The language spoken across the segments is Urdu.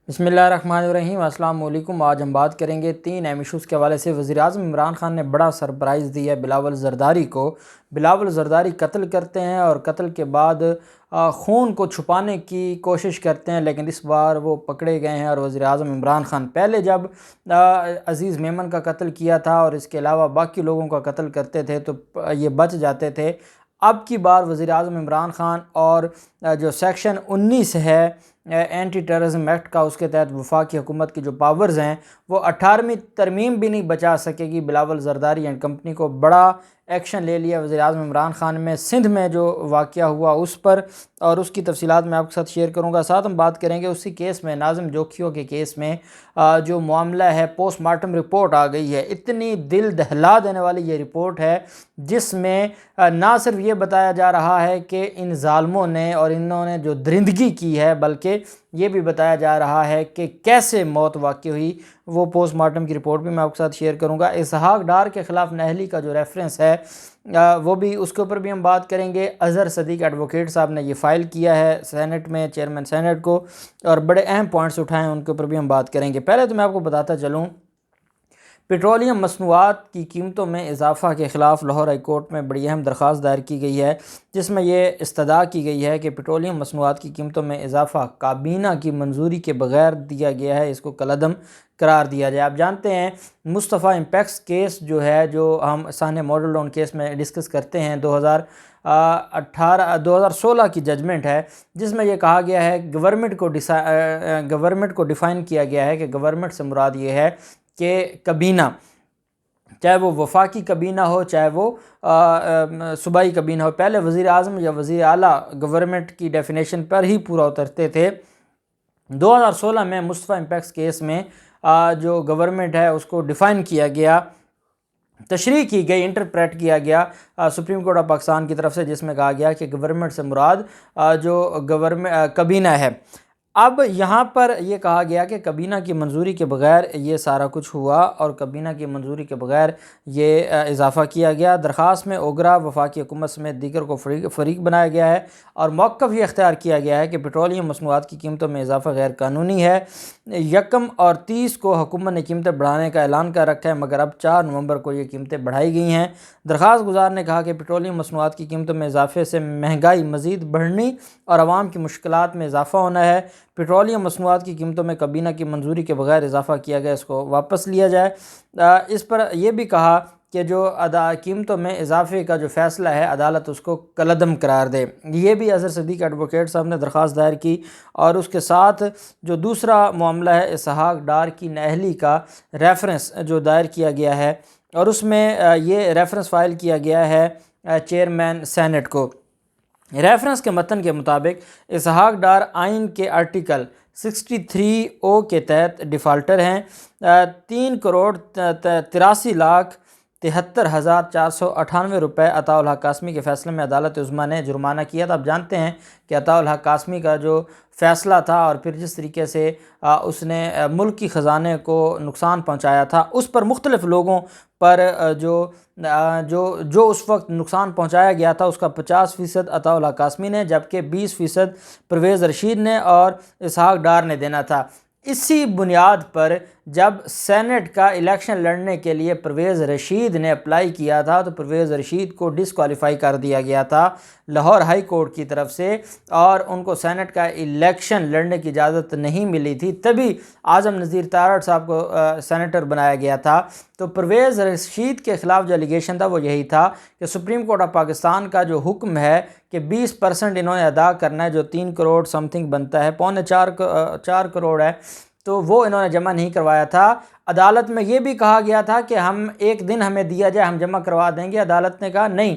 بسم اللہ الرحمن الرحیم۔ السلام علیکم۔ آج ہم بات کریں گے 3 اہم ایشوز کے حوالے سے۔ وزیراعظم عمران خان نے بڑا سرپرائز دیا ہے بلاول زرداری کو۔ بلاول زرداری قتل کرتے ہیں اور قتل کے بعد خون کو چھپانے کی کوشش کرتے ہیں، لیکن اس بار وہ پکڑے گئے ہیں۔ اور وزیراعظم عمران خان پہلے جب عزیز میمن کا قتل کیا تھا اور اس کے علاوہ باقی لوگوں کا قتل کرتے تھے تو یہ بچ جاتے تھے۔ اب کی بار وزیراعظم عمران خان اور جو سیکشن 19 ہے اینٹی ٹیررزم ایکٹ کا، اس کے تحت وفاقی حکومت کی جو پاورز ہیں وہ 18ویں ترمیم بھی نہیں بچا سکے گی۔ بلاول زرداری اینڈ کمپنی کو بڑا ایکشن لے لیا وزیراعظم عمران خان میں سندھ میں جو واقعہ ہوا اس پر، اور اس کی تفصیلات میں آپ کے ساتھ شیئر کروں گا۔ ساتھ ہم بات کریں گے اسی کیس میں، ناظم جوکھیوں کے کیس میں جو معاملہ ہے، پوسٹ مارٹم رپورٹ آ گئی ہے۔ اتنی دل دہلا دینے والی یہ رپورٹ ہے جس میں نہ صرف یہ بتایا جا رہا ہے کہ ان ظالموں نے اور انہوں نے جو درندگی کی ہے، بلکہ یہ بھی بتایا جا رہا ہے کہ کیسے موت واقع ہوئی۔ وہ پوسٹ مارٹم کی رپورٹ بھی میں آپ کے ساتھ شیئر کروں گا۔ اسحاق ڈار کے خلاف نااہلی کا جو ریفرنس ہے وہ بھی، اس کے اوپر بھی ہم بات کریں گے۔ اظہر صدیق ایڈوکیٹ صاحب نے یہ فائل کیا ہے سینٹ میں، چیئرمین سینٹ کو، اور بڑے اہم پوائنٹس اٹھائے ہیں، ان کے اوپر بھی ہم بات کریں گے۔ پہلے تو میں آپ کو بتاتا چلوں، پیٹرولیم مصنوعات کی قیمتوں میں اضافہ کے خلاف لاہور ہائی کورٹ میں بڑی اہم درخواست دائر کی گئی ہے، جس میں یہ استدعا کی گئی ہے کہ پیٹرولیم مصنوعات کی قیمتوں میں اضافہ کابینہ کی منظوری کے بغیر دیا گیا ہے، اس کو کالعدم قرار دیا جائے۔ آپ جانتے ہیں مصطفیٰ امپیکس کیس جو ہے، جو ہم سانحہ ماڈل لون کیس میں ڈسکس کرتے ہیں، 2016 کی ججمنٹ ہے، جس میں یہ کہا گیا ہے گورنمنٹ کو ڈیفائن کیا گیا ہے کہ گورنمنٹ سے مراد یہ ہے کہ کابینہ، چاہے وہ وفاقی کابینہ ہو چاہے وہ صوبائی کابینہ ہو۔ پہلے وزیر اعظم یا وزیر اعلیٰ گورنمنٹ کی ڈیفینیشن پر ہی پورا اترتے تھے۔ 2016 میں مصطفیٰ امپیکس کیس میں جو گورنمنٹ ہے اس کو ڈیفائن کیا گیا، تشریح کی گئی، انٹرپریٹ کیا گیا سپریم کورٹ آف پاکستان کی طرف سے، جس میں کہا گیا کہ گورنمنٹ سے مراد جو کابینہ ہے۔ اب یہاں پر یہ کہا گیا کہ کابینہ کی منظوری کے بغیر یہ سارا کچھ ہوا، اور کابینہ کی منظوری کے بغیر یہ اضافہ کیا گیا۔ درخواست میں اوگرا، وفاقی حکومت سمیت دیگر کو فریق بنایا گیا ہے، اور موقف یہ اختیار کیا گیا ہے کہ پیٹرولیم مصنوعات کی قیمتوں میں اضافہ غیر قانونی ہے۔ 1 اور 30 کو حکومت نے قیمتیں بڑھانے کا اعلان کر رکھا ہے، مگر اب 4 نومبر کو یہ قیمتیں بڑھائی گئی ہیں۔ درخواست گزار نے کہا کہ پیٹرولیم مصنوعات کی قیمتوں میں اضافے سے مہنگائی مزید بڑھنی اور عوام کی مشکلات میں اضافہ ہونا ہے۔ پیٹرولیم مصنوعات کی قیمتوں میں کابینہ کی منظوری کے بغیر اضافہ کیا گیا، اس کو واپس لیا جائے۔ اس پر یہ بھی کہا کہ جو قیمتوں میں اضافے کا جو فیصلہ ہے عدالت اس کو کالعدم قرار دے۔ یہ بھی اظہر صدیق ایڈوکیٹ صاحب نے درخواست دائر کی، اور اس کے ساتھ جو دوسرا معاملہ ہے اسحاق ڈار کی نااہلی کا ریفرنس جو دائر کیا گیا ہے، اور اس میں یہ ریفرنس فائل کیا گیا ہے چیئرمین سینٹ کو۔ ریفرنس کے متن کے مطابق اسحاق ڈار آئین کے آرٹیکل 63(او) کے تحت ڈیفالٹر ہیں۔ 3,83,73,498 روپے عطاء الحق قاسمی کے فیصلے میں عدالت عظمیٰ نے جرمانہ کیا تھا۔ آپ جانتے ہیں کہ عطاء الحق قاسمی کا جو فیصلہ تھا، اور پھر جس طریقے سے اس نے ملکی خزانے کو نقصان پہنچایا تھا، اس پر مختلف لوگوں پر جو اس وقت نقصان پہنچایا گیا تھا اس کا 50% عطاء الحق قاسمی نے، جبکہ 20% پرویز رشید نے اور اسحاق ڈار نے دینا تھا۔ اسی بنیاد پر جب سینٹ کا الیکشن لڑنے کے لیے پرویز رشید نے اپلائی کیا تھا تو پرویز رشید کو ڈسکوالیفائی کر دیا گیا تھا لاہور ہائی کورٹ کی طرف سے، اور ان کو سینٹ کا الیکشن لڑنے کی اجازت نہیں ملی تھی۔ تبھی اعظم نذیر تارڑ صاحب کو سینیٹر بنایا گیا تھا۔ تو پرویز رشید کے خلاف جو ایلیگیشن تھا وہ یہی تھا کہ سپریم کورٹ آف پاکستان کا جو حکم ہے کہ 20% انہوں نے ادا کرنا ہے، جو 3 کروڑ سم تھنگ بنتا ہے، 4 کروڑ ہے، تو وہ انہوں نے جمع نہیں کروایا تھا۔ عدالت میں یہ بھی کہا گیا تھا کہ ہم 1 دن ہمیں دیا جائے، ہم جمع کروا دیں گے۔ عدالت نے کہا نہیں،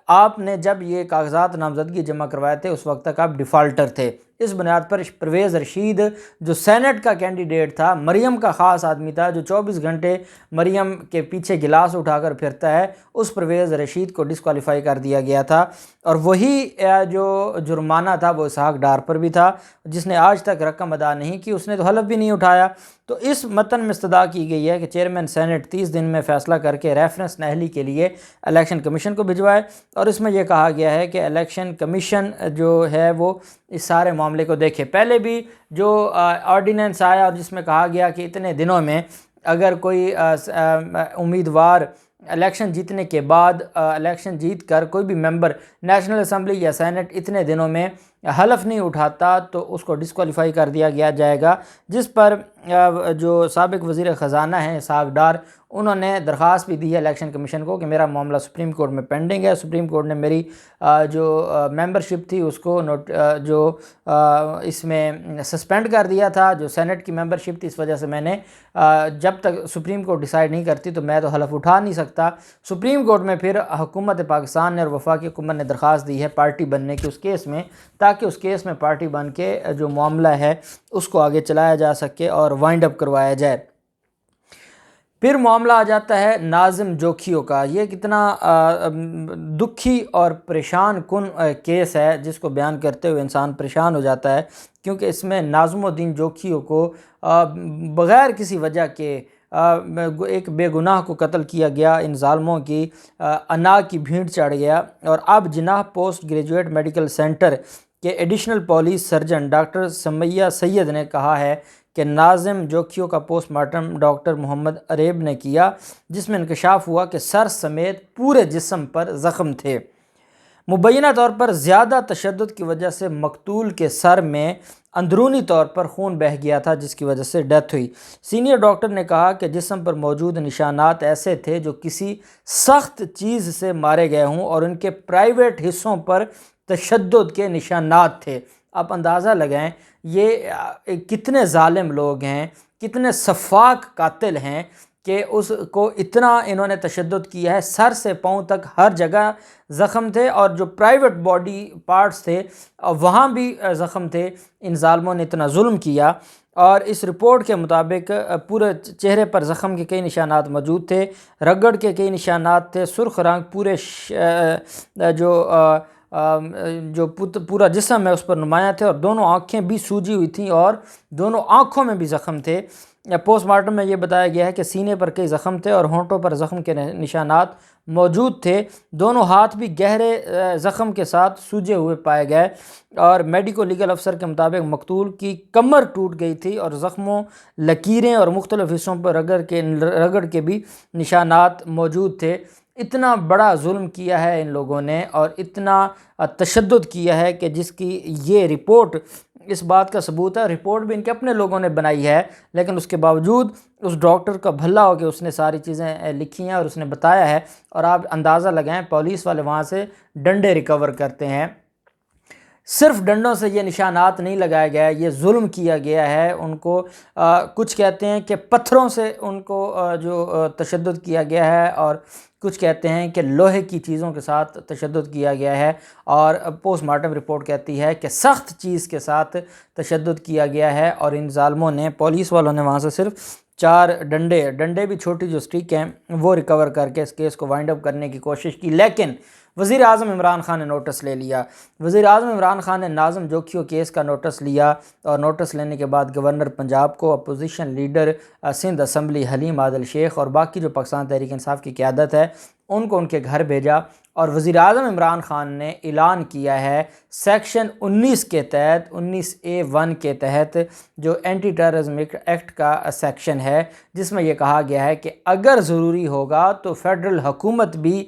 آپ نے جب یہ کاغذات نامزدگی جمع کروائے تھے اس وقت تک آپ ڈیفالٹر تھے۔ اس بنیاد پر پرویز رشید جو سینٹ کا کینڈیڈیٹ تھا، مریم کا خاص آدمی تھا، جو 24 گھنٹے مریم کے پیچھے گلاس اٹھا کر پھرتا ہے، اس پرویز رشید کو ڈسکوالیفائی کر دیا گیا تھا۔ اور وہی جو جرمانہ تھا وہ اسحاق ڈار پر بھی تھا، جس نے آج تک رقم ادا نہیں کی، اس نے تو حلف بھی نہیں اٹھایا۔ تو اس متن میں استدعا کی گئی ہے کہ چیئرمین سینٹ 30 دن میں فیصلہ کر کے ریفرنس نااہلی کے لیے الیکشن کمیشن کو بھجوائے، اور اس میں یہ کہا گیا ہے کہ الیکشن کمیشن جو ہے وہ اس سارے معاملے معاملے کو دیکھیں، پہلے بھی جو آرڈیننس آیا اور جس میں کہا گیا کہ اتنے دنوں میں اگر کوئی امیدوار الیکشن جیتنے کے بعد الیکشن جیت کر کوئی بھی ممبر نیشنل اسمبلی یا سینٹ اتنے دنوں میں حلف نہیں اٹھاتا تو اس کو ڈسکوالیفائی کر دیا جائے گا، جس پر جو سابق وزیر خزانہ ہیں اسحاق ڈار، انہوں نے درخواست بھی دی ہے الیکشن کمیشن کو کہ میرا معاملہ سپریم کورٹ میں پینڈنگ ہے۔ سپریم کورٹ نے میری جو ممبرشپ تھی اس کو اس میں سسپینڈ کر دیا تھا، جو سینٹ کی ممبرشپ تھی، اس وجہ سے میں نے جب تک سپریم کورٹ ڈیسائیڈ نہیں کرتی تو میں تو حلف اٹھا نہیں سکتا۔ سپریم کورٹ میں پھر حکومت پاکستان نے اور وفاقی حکومت نے درخواست دی ہے پارٹی بننے کی اس کیس میں، تاکہ اس کیس میں پارٹی بن کے جو معاملہ ہے اس کو آگے چلایا جا سکے اور وائنڈ اپ کروایا جائے۔ پھر معاملہ آ جاتا ہے ناظم جوکھیوں کا۔ یہ کتنا دکھی اور پریشان کن کیس ہے جس کو بیان کرتے ہوئے انسان پریشان ہو جاتا ہے، کیونکہ اس میں ناظم الدین جوکھیوں کو بغیر کسی وجہ کے ایک بے گناہ کو قتل کیا گیا، ان ظالموں کی انا کی بھیڑ چڑھ گیا۔ اور اب Jinnah post graduate medical centre کے additional police surgeon doctor Sumaiya Syed نے کہا ہے کہ ناظم جوکھیوں کا post mortem doctor Muhammad Areeb نے کیا، جس میں انکشاف ہوا کہ سر سمیت پورے جسم پر زخم تھے۔ مبینہ طور پر زیادہ تشدد کی وجہ سے مقتول کے سر میں اندرونی طور پر خون بہہ گیا تھا، جس کی وجہ سے ڈیتھ ہوئی۔ سینئر ڈاکٹر نے کہا کہ جسم پر موجود نشانات ایسے تھے جو کسی سخت چیز سے مارے گئے ہوں اور ان کے پرائیویٹ حصوں پر تشدد کے نشانات تھے۔ آپ اندازہ لگائیں یہ کتنے ظالم لوگ ہیں، کتنے سفاک قاتل ہیں کہ اس کو اتنا انہوں نے تشدد کیا ہے، سر سے پاؤں تک ہر جگہ زخم تھے، اور جو پرائیویٹ باڈی پارٹس تھے وہاں بھی زخم تھے۔ ان ظالموں نے اتنا ظلم کیا، اور اس رپورٹ کے مطابق پورے چہرے پر زخم کے کئی نشانات موجود تھے، رگڑ کے کئی نشانات تھے، سرخ رنگ پورے جو پورا جسم ہے اس پر نمایاں تھے، اور دونوں آنکھیں بھی سوجی ہوئی تھیں اور دونوں آنکھوں میں بھی زخم تھے۔ پوسٹ مارٹم میں یہ بتایا گیا ہے کہ سینے پر کئی زخم تھے اور ہونٹوں پر زخم کے نشانات موجود تھے، دونوں ہاتھ بھی گہرے زخم کے ساتھ سوجے ہوئے پائے گئے، اور میڈیکو لیگل افسر کے مطابق مقتول کی کمر ٹوٹ گئی تھی اور زخموں، لکیریں اور مختلف حصوں پر رگڑ کے بھی نشانات موجود تھے۔ اتنا بڑا ظلم کیا ہے ان لوگوں نے اور اتنا تشدد کیا ہے کہ جس کی یہ رپورٹ اس بات کا ثبوت ہے۔ رپورٹ بھی ان کے اپنے لوگوں نے بنائی ہے، لیکن اس کے باوجود اس ڈاکٹر کا بھلا ہو کہ اس نے ساری چیزیں لکھی ہیں اور اس نے بتایا ہے، اور آپ اندازہ لگائیں پولیس والے وہاں سے ڈنڈے ریکور کرتے ہیں۔ صرف ڈنڈوں سے یہ نشانات نہیں لگایا گیا ہے، یہ ظلم کیا گیا ہے ان کو۔ کچھ کہتے ہیں کہ پتھروں سے ان کو جو تشدد کیا گیا ہے، اور کچھ کہتے ہیں کہ لوہے کی چیزوں کے ساتھ تشدد کیا گیا ہے، اور پوسٹ مارٹم رپورٹ کہتی ہے کہ سخت چیز کے ساتھ تشدد کیا گیا ہے، اور ان ظالموں نے، پولیس والوں نے وہاں سے صرف 4 ڈنڈے بھی چھوٹی جو سٹک ہیں وہ ریکور کر کے اس کیس کو وائنڈ اپ کرنے کی کوشش کی، لیکن وزیر اعظم عمران خان نے نوٹس لے لیا۔ وزیر اعظم عمران خان نے ناظم جوکھیوں کیس کا نوٹس لیا، اور نوٹس لینے کے بعد گورنر پنجاب کو، opposition leader Sindh assembly Haleem Adil Sheikh اور باقی جو پاکستان تحریک انصاف کی قیادت ہے ان کو ان کے گھر بھیجا، اور وزیر اعظم عمران خان نے اعلان کیا ہے سیکشن 19 کے تحت، 19A1 کے تحت جو اینٹی ٹیررزم ایکٹ کا سیکشن ہے، جس میں یہ کہا گیا ہے کہ اگر ضروری ہوگا تو فیڈرل حکومت بھی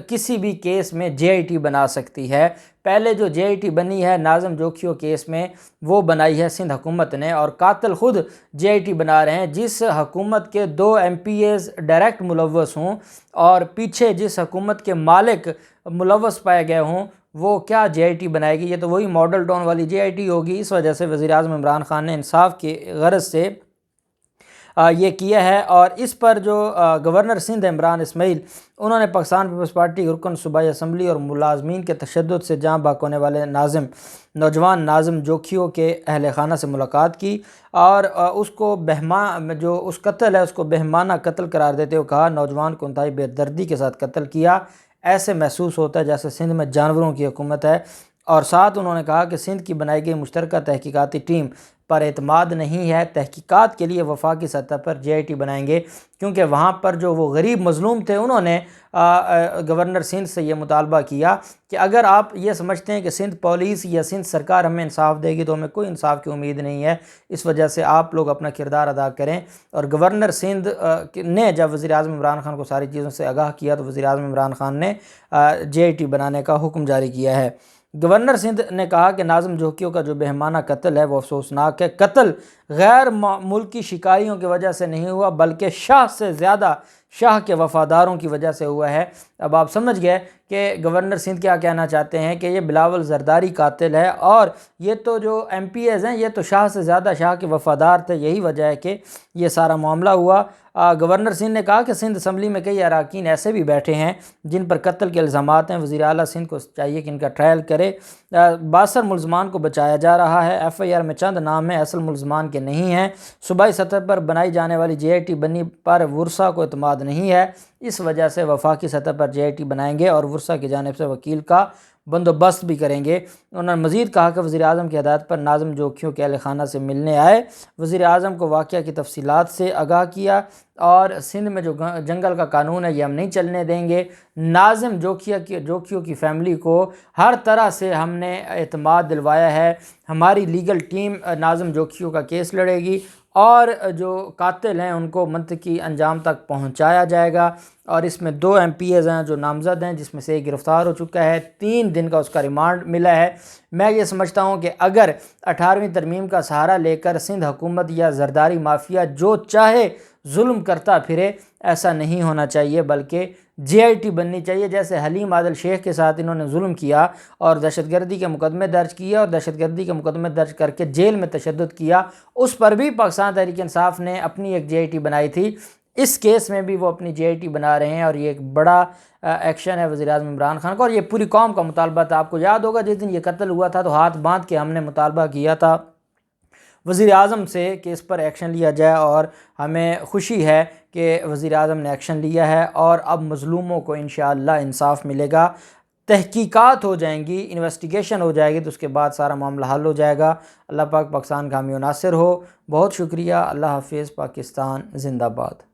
کسی بھی کیس میں JIT بنا سکتی ہے۔ پہلے جو JIT بنی ہے ناظم جوکھیوں کیس میں وہ بنائی ہے سندھ حکومت نے، اور قاتل خود JIT بنا رہے ہیں۔ جس حکومت کے 2 MPAs ڈائریکٹ ملوث ہوں اور پیچھے جس حکومت کے مالک ملوث پائے گئے ہوں، وہ کیا JIT بنائے گی؟ یہ تو وہی ماڈل ٹاؤن والی JIT ہوگی۔ اس وجہ سے وزیر اعظم عمران خان نے انصاف کی غرض سے یہ کیا ہے، اور اس پر جو گورنر سندھ عمران اسماعیل، انہوں نے پاکستان پیپلز پارٹی رکن صوبائی اسمبلی اور ملازمین کے تشدد سے جاں بحق ہونے والے نوجوان ناظم جوکھیوں کے اہل خانہ سے ملاقات کی، اور اس کو جو اس قتل ہے اس کو بہمانہ قتل قرار دیتے ہوئے کہا نوجوان کو انتہائی بے دردی کے ساتھ قتل کیا، ایسے محسوس ہوتا ہے جیسے سندھ میں جانوروں کی حکومت ہے۔ اور ساتھ انہوں نے کہا کہ سندھ کی بنائی گئی مشترکہ تحقیقاتی ٹیم پر اعتماد نہیں ہے، تحقیقات کے لیے وفاقی سطح پر JIT بنائیں گے، کیونکہ وہاں پر جو وہ غریب مظلوم تھے انہوں نے گورنر سندھ سے یہ مطالبہ کیا کہ اگر آپ یہ سمجھتے ہیں کہ سندھ پولیس یا سندھ سرکار ہمیں انصاف دے گی تو ہمیں کوئی انصاف کی امید نہیں ہے، اس وجہ سے آپ لوگ اپنا کردار ادا کریں۔ اور گورنر سندھ نے جب وزیر اعظم عمران خان کو ساری چیزوں سے آگاہ کیا تو وزیر اعظم عمران خان نے JIT بنانے کا حکم جاری کیا ہے۔ گورنر سندھ نے کہا کہ ناظم جوکیوں کا جو بہیمانہ قتل ہے وہ افسوسناک ہے، قتل غیر ملکی شکاریوں کی وجہ سے نہیں ہوا بلکہ شاہ سے زیادہ شاہ کے وفاداروں کی وجہ سے ہوا ہے۔ اب آپ سمجھ گئے کہ گورنر سندھ کیا کہنا چاہتے ہیں کہ یہ بلاول زرداری قاتل ہے، اور یہ تو جو MPs ہیں یہ تو شاہ سے زیادہ شاہ کے وفادار تھے، یہی وجہ ہے کہ یہ سارا معاملہ ہوا۔ گورنر سندھ نے کہا کہ سندھ اسمبلی میں کئی اراکین ایسے بھی بیٹھے ہیں جن پر قتل کے الزامات ہیں، وزیر اعلیٰ سندھ کو چاہیے کہ ان کا ٹرائل کرے۔ 62 ملزمان کو بچایا جا رہا ہے، FIR میں چند نام ہیں، اصل ملزمان کے نہیں ہیں۔ صوبائی سطح پر بنائی جانے والی JIT بنی پر ورثہ کو اعتماد نہیں ہے، اس وجہ سے وفاقی سطح پر JIT بنائیں گے اور ورثہ کی جانب سے وکیل کا بندوبست بھی کریں گے۔ انہوں نے مزید کہا کہ وزیر اعظم کی ہدایت پر ناظم جوکھیوں کے اہل خانہ سے ملنے آئے، وزیر اعظم کو واقعہ کی تفصیلات سے آگاہ کیا اور سندھ میں جو جنگل کا قانون ہے یہ ہم نہیں چلنے دیں گے۔ ناظم جوکھیوں کی فیملی کو ہر طرح سے ہم نے اعتماد دلوایا ہے، ہماری لیگل ٹیم ناظم جوکھیوں کا کیس لڑے گی اور جو قاتل ہیں ان کو منطقی انجام تک پہنچایا جائے گا۔ اور اس میں 2 MPs ہیں جو نامزد ہیں، جس میں سے ایک گرفتار ہو چکا ہے، 3 دن کا اس کا ریمانڈ ملا ہے۔ میں یہ سمجھتا ہوں کہ اگر 18ویں ترمیم کا سہارا لے کر سندھ حکومت یا زرداری مافیا جو چاہے ظلم کرتا پھرے، ایسا نہیں ہونا چاہیے بلکہ JIT بننی چاہیے۔ جیسے حلیم عادل شیخ کے ساتھ انہوں نے ظلم کیا اور دہشت گردی کے مقدمے درج کیا اور دہشت گردی کے مقدمے درج کر کے جیل میں تشدد کیا، اس پر بھی پاکستان تحریک انصاف نے اپنی ایک JIT بنائی تھی۔ اس کیس میں بھی وہ اپنی JIT بنا رہے ہیں اور یہ ایک بڑا ایکشن ہے وزیر اعظم عمران خان کا، اور یہ پوری قوم کا مطالبہ تھا۔ آپ کو یاد ہوگا جس دن یہ قتل ہوا تھا تو ہاتھ باندھ کے ہم نے مطالبہ کیا تھا وزیر اعظم سے کہ اس پر ایکشن لیا جائے، اور ہمیں خوشی ہے کہ وزیر اعظم نے ایکشن لیا ہے اور اب مظلوموں کو انشاءاللہ انصاف ملے گا۔ تحقیقات ہو جائیں گی، انویسٹیگیشن ہو جائے گی تو اس کے بعد سارا معاملہ حل ہو جائے گا۔ اللہ پاک پاکستان کا حامی و ناصر ہو۔ بہت شکریہ۔ اللہ حافظ۔ پاکستان زندہ باد۔